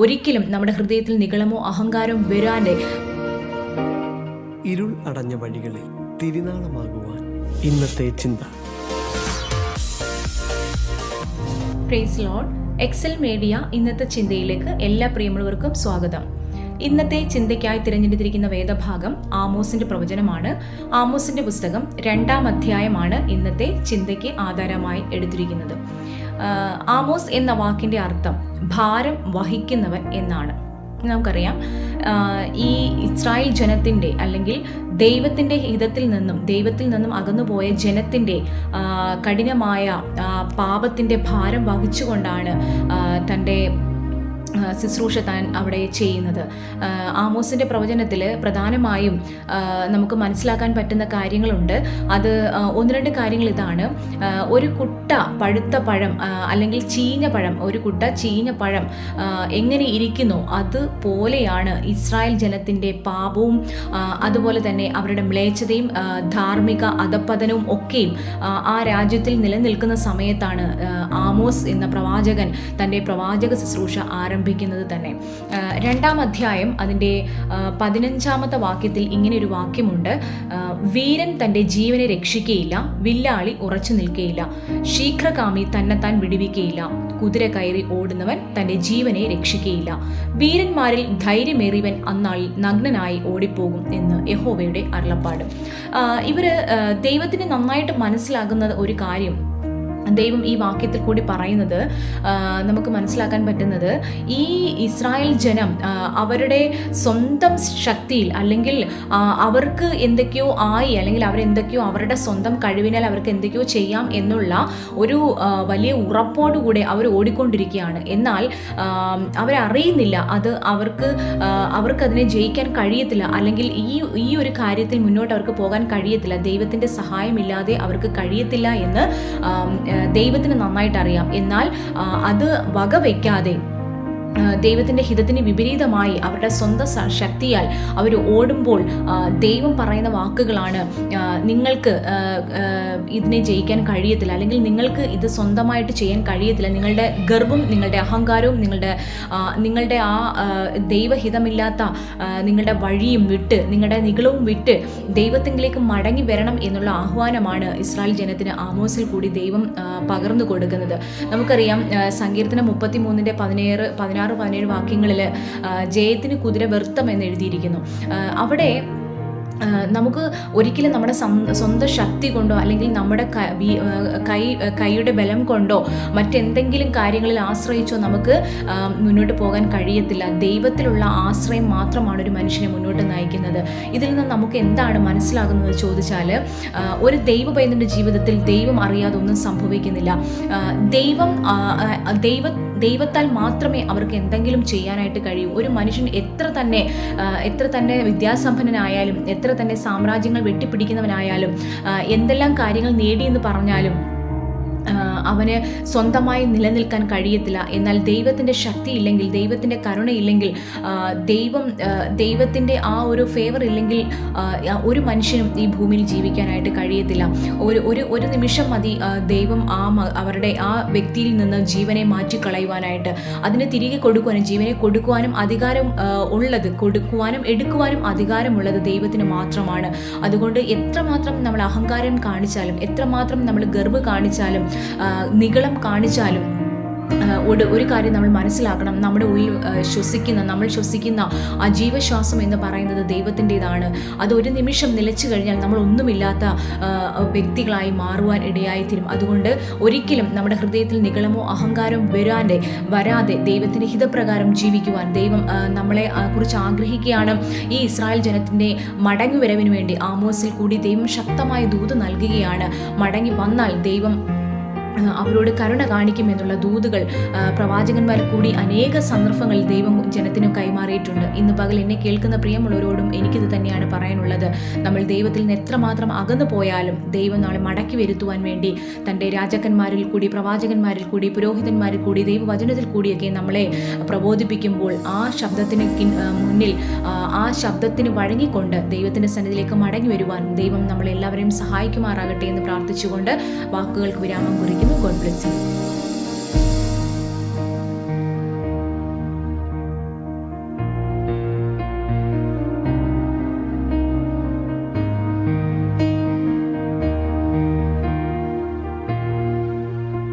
ഒരിക്കലും നമ്മുടെ ഹൃദയത്തിൽ നിഗളമോ അഹങ്കാരവും വരാതെ ഇരുൾ അടഞ്ഞ വഴികളിൽ തിരുനാളമാകുവാൻ ഇന്നത്തെ ചിന്ത. Praise Lord. എക്സൽ മീഡിയ ഇന്നത്തെ ചിന്തയിലേക്ക് എല്ലാ പ്രിയമുള്ളവർക്കും സ്വാഗതം. ഇന്നത്തെ ചിന്തയ്ക്കായി തിരഞ്ഞെടുത്തിരിക്കുന്ന വേദഭാഗം ആമോസിന്റെ പ്രവചനമാണ്. ആമോസിന്റെ പുസ്തകം 2-ാം അധ്യായമാണ് ഇന്നത്തെ ചിന്തയ്ക്ക് ആധാരമായി എടുത്തിരിക്കുന്നത്. ആമോസ് എന്ന വാക്കിന്റെ അർത്ഥം ഭാരം വഹിക്കുന്നവൻ എന്നാണ്. നമുക്കറിയാം, ഈ ഇസ്രായേൽ ജനത്തിൻ്റെ അല്ലെങ്കിൽ ദൈവത്തിൽ നിന്നും അകന്നുപോയ ജനത്തിൻ്റെ കഠിനമായ പാപത്തിൻ്റെ ഭാരം വഹിച്ചുകൊണ്ടാണ് തൻ്റെ ശുശ്രൂഷ താൻ അവിടെ ചെയ്യുന്നത്. ആമോസിൻ്റെ പ്രവചനത്തിൽ പ്രധാനമായും നമുക്ക് മനസ്സിലാക്കാൻ പറ്റുന്ന കാര്യങ്ങളുണ്ട്. അത് 1-2 കാര്യങ്ങൾ ഇതാണ്. ഒരു കുട്ട പഴുത്ത പഴം അല്ലെങ്കിൽ ചീഞ്ഞ പഴം, ഒരു കുട്ട ചീഞ്ഞ പഴം എങ്ങനെ ഇരിക്കുന്നോ അതുപോലെയാണ് ഇസ്രായേൽ ജനത്തിൻ്റെ പാപവും അതുപോലെ തന്നെ അവരുടെ മ്ലേച്ഛതയും ധാർമ്മിക അധപ്പതനവും ഒക്കെയും ആ രാജ്യത്തിൽ നിലനിൽക്കുന്ന സമയത്താണ് ആമോസ് എന്ന പ്രവാചകൻ തൻ്റെ പ്രവാചക ശുശ്രൂഷ ആരംഭിക്കുന്നത് തന്നെ. 2-ാം അധ്യായം അതിൻ്റെ 15-ാമത്തെ വാക്യത്തിൽ ഇങ്ങനെ ഒരു വാക്യമുണ്ട്: വീരൻ തൻ്റെ ജീവനെ രക്ഷിക്കുകയില്ല, വില്ലാളി ഉറച്ചു നിൽക്കുകയില്ല, ശീഘ്രകാമി തന്നെത്താൻ വിടുവിക്കുകയില്ല, കുതിര കയറി ഓടുന്നവൻ തൻ്റെ ജീവനെ രക്ഷിക്കുകയില്ല, വീരന്മാരിൽ ധൈര്യമേറിയവൻ അന്നാളിൽ നഗ്നനായി ഓടിപ്പോകും എന്ന് യഹോവയുടെ അരുളപ്പാട്. ഇവര് ദൈവത്തിന് നന്നായിട്ട് മനസ്സിലാകുന്ന ഒരു കാര്യം ദൈവം ഈ വാക്യത്തിൽ കൂടി പറയുന്നത് നമുക്ക് മനസ്സിലാക്കാൻ പറ്റുന്നത്, ഈ ഇസ്രായേൽ ജനം അവരുടെ സ്വന്തം ശക്തിയിൽ അല്ലെങ്കിൽ അവർക്ക് എന്തൊക്കെയോ ആയി അല്ലെങ്കിൽ അവരെന്തൊക്കെയോ അവരുടെ സ്വന്തം കഴിവിനാൽ അവർക്ക് എന്തൊക്കെയോ ചെയ്യാം എന്നുള്ള ഒരു വലിയ ഉറപ്പോടുകൂടെ അവർ ഓടിക്കൊണ്ടിരിക്കുകയാണ്. എന്നാൽ അവരറിയുന്നില്ല അത് അവർക്കതിനെ ജയിക്കാൻ കഴിയത്തില്ല, അല്ലെങ്കിൽ ഈ ഒരു കാര്യത്തിൽ മുന്നോട്ട് അവർക്ക് പോകാൻ കഴിയത്തില്ല, ദൈവത്തിൻ്റെ സഹായമില്ലാതെ അവർക്ക് കഴിയത്തില്ല എന്ന് ദൈവത്തിന് നന്നായിട്ട് അറിയാം. എന്നാൽ അത് വകവയ്ക്കാതെ ദൈവത്തിൻ്റെ ഹിതത്തിന് വിപരീതമായി അവരുടെ സ്വന്തം ശക്തിയാൽ അവർ ഓടുമ്പോൾ ദൈവം പറയുന്ന വാക്കുകളാണ്: നിങ്ങൾക്ക് ഇതിനെ ജയിക്കാൻ കഴിയത്തില്ല, അല്ലെങ്കിൽ നിങ്ങൾക്ക് ഇത് സ്വന്തമായിട്ട് ചെയ്യാൻ കഴിയത്തില്ല, നിങ്ങളുടെ ഗർവം, നിങ്ങളുടെ അഹങ്കാരവും നിങ്ങളുടെ ആ ദൈവഹിതമില്ലാത്ത നിങ്ങളുടെ വഴിയും വിട്ട്, നിങ്ങളുടെ നിഗളവും വിട്ട് ദൈവത്തിലേക്ക് മടങ്ങി വരണം എന്നുള്ള ആഹ്വാനമാണ് ഇസ്രായേൽ ജനത്തിന് ആമോസിൽ കൂടി ദൈവം പകർന്നു കൊടുക്കുന്നത്. നമുക്കറിയാം, സങ്കീർത്തനം 33-ന്റെ 16-17 വാക്യങ്ങളിൽ ജയത്തിന് കുതിര വ്യർത്ഥം എന്ന് എഴുതിയിരിക്കുന്നു. അവിടെ നമുക്ക് ഒരിക്കലും നമ്മുടെ സ്വന്തം ശക്തി കൊണ്ടോ അല്ലെങ്കിൽ നമ്മുടെ കൈയുടെ ബലം കൊണ്ടോ മറ്റെന്തെങ്കിലും കാര്യങ്ങളിൽ ആശ്രയിച്ചോ നമുക്ക് മുന്നോട്ട് പോകാൻ കഴിയത്തില്ല. ദൈവത്തിലുള്ള ആശ്രയം മാത്രമാണ് ഒരു മനുഷ്യനെ മുന്നോട്ട് നയിക്കുന്നത്. ഇതിൽ നിന്ന് നമുക്ക് എന്താണ് മനസ്സിലാകുന്നത് ചോദിച്ചാൽ, ഒരു ദൈവപൈതന്റെ ജീവിതത്തിൽ ദൈവം അറിയാതെ ഒന്നും സംഭവിക്കുന്നില്ല. ദൈവത്താൽ മാത്രമേ അവർക്ക് എന്തെങ്കിലും ചെയ്യാനായിട്ട് കഴിയൂ. ഒരു മനുഷ്യൻ എത്ര തന്നെ വിദ്യാസമ്പന്നനായാലും, എത്ര തന്നെ സാമ്രാജ്യങ്ങൾ വെട്ടിപ്പിടിക്കുന്നവനായാലും, എന്തെല്ലാം കാര്യങ്ങൾ നേടിയെന്ന് പറഞ്ഞാലും അവന് സ്വന്തമായി നിലനിൽക്കാൻ കഴിയത്തില്ല. എന്നാൽ ദൈവത്തിൻ്റെ ശക്തി ഇല്ലെങ്കിൽ, ദൈവത്തിൻ്റെ കരുണയില്ലെങ്കിൽ, ദൈവത്തിൻ്റെ ആ ഒരു ഫേവർ ഇല്ലെങ്കിൽ ഒരു മനുഷ്യനും ഈ ഭൂമിയിൽ ജീവിക്കാനായിട്ട് കഴിയത്തില്ല. ഒരു നിമിഷം മതി ദൈവം അവരുടെ ആ വ്യക്തിയിൽ നിന്ന് ജീവനെ മാറ്റിക്കളയുവാനായിട്ട്. അതിന് തിരികെ കൊടുക്കുവാനും ജീവനെ കൊടുക്കുവാനും അധികാരം ഉള്ളത്, കൊടുക്കുവാനും എടുക്കുവാനും അധികാരമുള്ളത് ദൈവത്തിന് മാത്രമാണ്. അതുകൊണ്ട് എത്രമാത്രം നമ്മൾ അഹങ്കാരം കാണിച്ചാലും, എത്രമാത്രം നമ്മൾ ഗർവ് കാണിച്ചാലും, നിഗളം കാണിച്ചാലും, ഒരു കാര്യം നമ്മൾ മനസ്സിലാക്കണം: നമ്മുടെ ഉള്ളിൽ നമ്മൾ ശ്വസിക്കുന്ന ആ ജീവശ്വാസം എന്ന് പറയുന്നത് ദൈവത്തിൻ്റെതാണ്. അത് ഒരു നിമിഷം നിലച്ചു കഴിഞ്ഞാൽ നമ്മൾ ഒന്നുമില്ലാത്ത വ്യക്തികളായി മാറുവാൻ ഇടയായിത്തീരും. അതുകൊണ്ട് ഒരിക്കലും നമ്മുടെ ഹൃദയത്തിൽ നിഗളമോ അഹങ്കാരവും വരാതെ ദൈവത്തിൻ്റെ ഹിതപ്രകാരം ജീവിക്കുവാൻ ദൈവം നമ്മളെ കുറിച്ച് ആഗ്രഹിക്കുകയാണ്. ഈ ഇസ്രായേൽ ജനത്തിൻ്റെ മടങ്ങി വരവിന് വേണ്ടി ആമോസിൽ കൂടി ദൈവം ശക്തമായ ദൂത് നൽകുകയാണ്. മടങ്ങി വന്നാൽ ദൈവം അവരോട് കരുണ കാണിക്കുമെന്നുള്ള ദൂതുകൾ പ്രവാചകന്മാർ കൂടി അനേക സന്ദർഭങ്ങളിൽ ദൈവം ജനത്തിന് കൈമാറിയിട്ടുണ്ട്. ഇന്ന് പകൽ എന്നെ കേൾക്കുന്ന പ്രിയമുള്ളവരോടും എനിക്കിത് തന്നെയാണ് പറയാനുള്ളത്. നമ്മൾ ദൈവത്തിൽ നിന്ന് എത്രമാത്രം അകന്നു പോയാലും ദൈവം നാളെ മടക്കി വരുത്തുവാൻ വേണ്ടി തൻ്റെ രാജാക്കന്മാരിൽ കൂടി, പ്രവാചകന്മാരിൽ കൂടി, പുരോഹിതന്മാരിൽ കൂടി, ദൈവവചനത്തിൽ കൂടിയൊക്കെ നമ്മളെ പ്രബോധിപ്പിക്കുമ്പോൾ ആ ശബ്ദത്തിന് മുന്നിൽ, ആ ശബ്ദത്തിന് വഴങ്ങിക്കൊണ്ട് ദൈവത്തിൻ്റെ സന്നിധിയിലേക്ക് മടങ്ങി വരുവാൻ ദൈവം നമ്മളെല്ലാവരെയും സഹായിക്കുമാറാകട്ടെ എന്ന് പ്രാർത്ഥിച്ചുകൊണ്ട് വാക്കുകൾക്ക് വിരാമം കുറിക്കുന്നു. God bless you.